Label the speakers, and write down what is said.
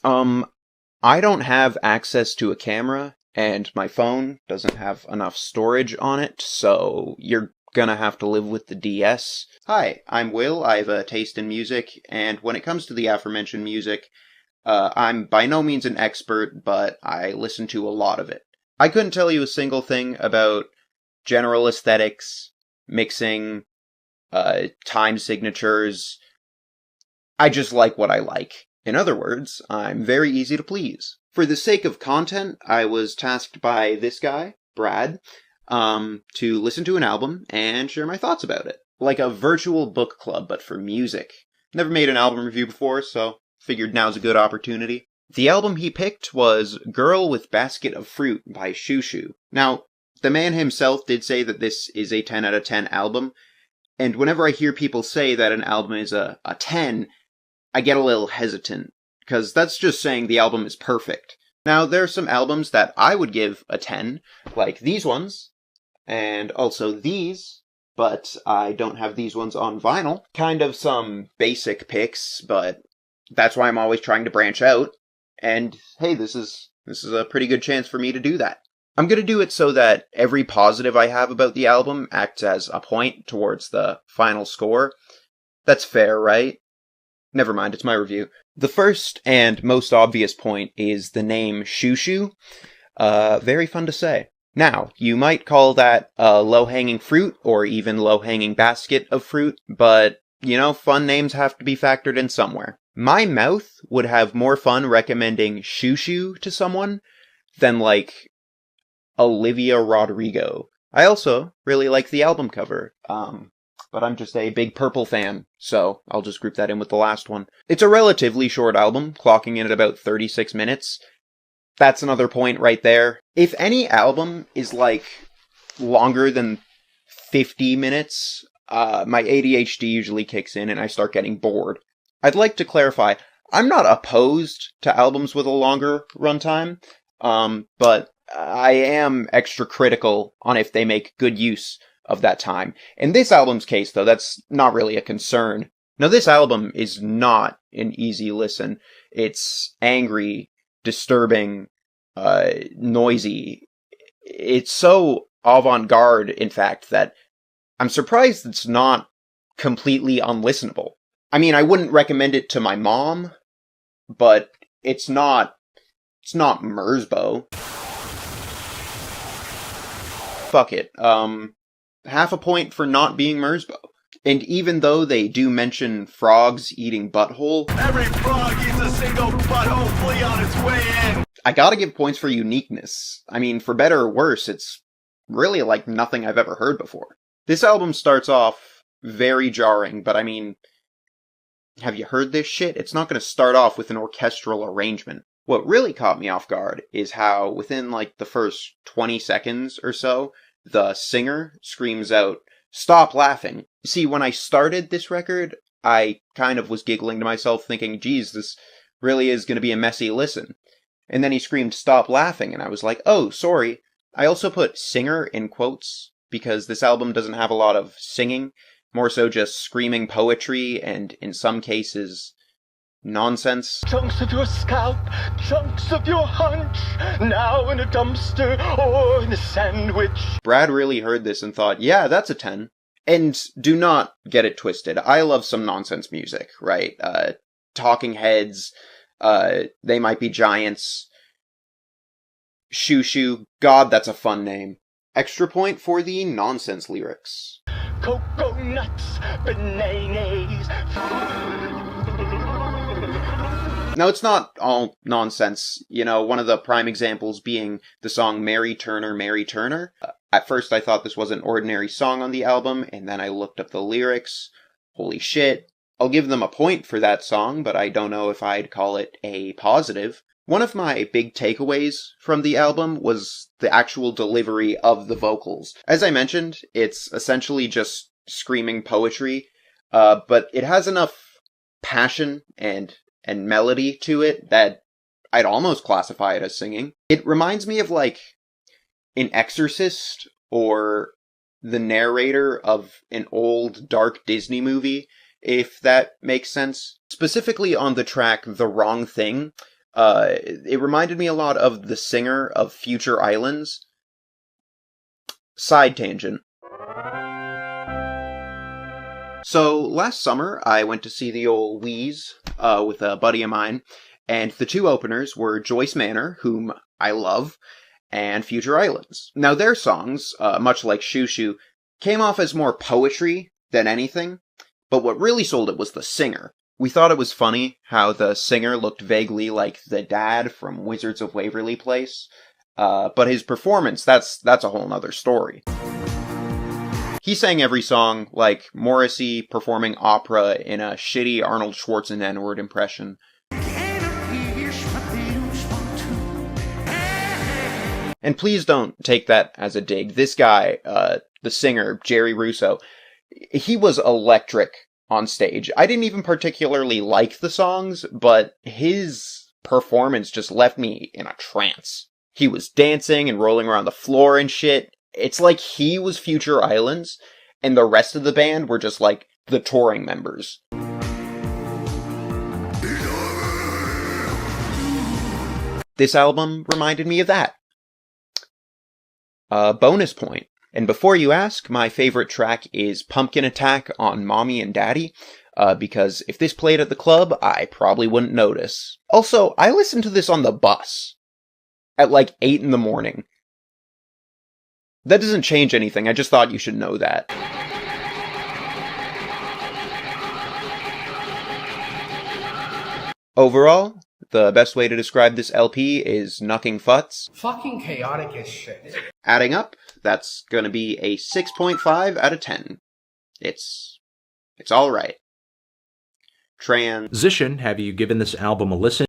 Speaker 1: Um, I don't have access to a camera, and my phone doesn't have enough storage on it, so you're gonna have to live with the DS. Hi, I'm Will. I have a taste in music, and when it comes to the aforementioned music, I'm by no means an expert, but I listen to a lot of it. I couldn't tell you a single thing about general aesthetics, mixing, time signatures. I just like what I like. In other words, I'm very easy to please. For the sake of content, I was tasked by this guy, Brad, to listen to an album and share my thoughts about it. Like a virtual book club, but for music. Never made an album review before, so figured now's a good opportunity. The album he picked was Girl with Basket of Fruit by Shushu. Now, the man himself did say that this is a 10 out of 10 album, and whenever I hear people say that an album is a 10, I get a little hesitant, because that's just saying the album is perfect. Now, there are some albums that I would give a 10, like these ones, and also these, but I don't have these ones on vinyl. Kind of some basic picks, but that's why I'm always trying to branch out, and hey, this is a pretty good chance for me to do that. I'm gonna do it so that every positive I have about the album acts as a point towards the final score. That's fair, right? Never mind, it's my review. The first and most obvious point is the name Shushu. Very fun to say. Now, you might call that a low-hanging fruit, or even low-hanging basket of fruit, but, fun names have to be factored in somewhere. My mouth would have more fun recommending Shushu to someone than, Olivia Rodrigo. I also really like the album cover, but I'm just a big Purple fan, so I'll just group that in with the last one. It's a relatively short album, clocking in at about 36 minutes. That's another point right there. If any album is, longer than 50 minutes, my ADHD usually kicks in and I start getting bored. I'd like to clarify, I'm not opposed to albums with a longer runtime, but I am extra critical on if they make good use of that time. In this album's case, though, that's not really a concern. Now, this album is not an easy listen. It's angry, disturbing, noisy. It's so avant-garde, in fact, that I'm surprised it's not completely unlistenable. I mean, I wouldn't recommend it to my mom, but it's not Merzbow. Fuck it. Half a point for not being Merzbow. And even though they do mention frogs eating butthole,
Speaker 2: every frog eats a single butthole flea on its way in.
Speaker 1: I gotta give points for uniqueness. I mean, for better or worse, it's really like nothing I've ever heard before. This album starts off very jarring, but I mean, have you heard this shit? It's not gonna start off with an orchestral arrangement. What really caught me off guard is how, within the first 20 seconds or so, the singer screams out, "Stop laughing." See, when I started this record, I kind of was giggling to myself thinking, geez, this really is gonna be a messy listen. And then he screamed, "Stop laughing," and I was like, oh, sorry. I also put singer in quotes, because this album doesn't have a lot of singing, more so just screaming poetry, and in some cases, nonsense.
Speaker 2: Chunks of your scalp, chunks of your hunch, now in a dumpster or in a sandwich.
Speaker 1: Brad really heard this and thought, yeah, that's a 10. And do not get it twisted. I love some nonsense music, right? Talking Heads, They Might Be Giants, Shushu, God, that's a fun name. Extra point for the nonsense lyrics.
Speaker 2: Coconuts, bananas.
Speaker 1: Now, it's not all nonsense. One of the prime examples being the song Mary Turner, Mary Turner. At first, I thought this was an ordinary song on the album, and then I looked up the lyrics. Holy shit. I'll give them a point for that song, but I don't know if I'd call it a positive. One of my big takeaways from the album was the actual delivery of the vocals. As I mentioned, it's essentially just screaming poetry, but it has enough passion and melody to it that I'd almost classify it as singing. It reminds me of an exorcist or the narrator of an old dark Disney movie, if that makes sense. Specifically on the track The Wrong Thing, It reminded me a lot of the singer of Future Islands. Side tangent. So, last summer, I went to see the old Wheeze, with a buddy of mine, and the two openers were Joyce Manor, whom I love, and Future Islands. Now, their songs, much like Shoo Shoo, came off as more poetry than anything, but what really sold it was the singer. We thought it was funny how the singer looked vaguely like the dad from Wizards of Waverly Place, but his performance, that's a whole nother story. He sang every song like Morrissey performing opera in a shitty Arnold Schwarzenegger N-word impression. And please don't take that as a dig. This guy, the singer, Jerry Russo, he was electric on stage. I didn't even particularly like the songs, but his performance just left me in a trance. He was dancing and rolling around the floor and shit. It's like he was Future Islands, and the rest of the band were just like the touring members. This album reminded me of that. Bonus point. And before you ask, my favorite track is Pumpkin Attack on Mommy and Daddy, because if this played at the club, I probably wouldn't notice. Also, I listened to this on the bus at like 8 in the morning. That doesn't change anything, I just thought you should know that. Overall, the best way to describe this LP is knucking futs.
Speaker 3: Fucking chaotic as shit.
Speaker 1: Adding up, that's gonna be a 6.5 out of 10. It's alright.
Speaker 4: Zishan, have you given this album a listen?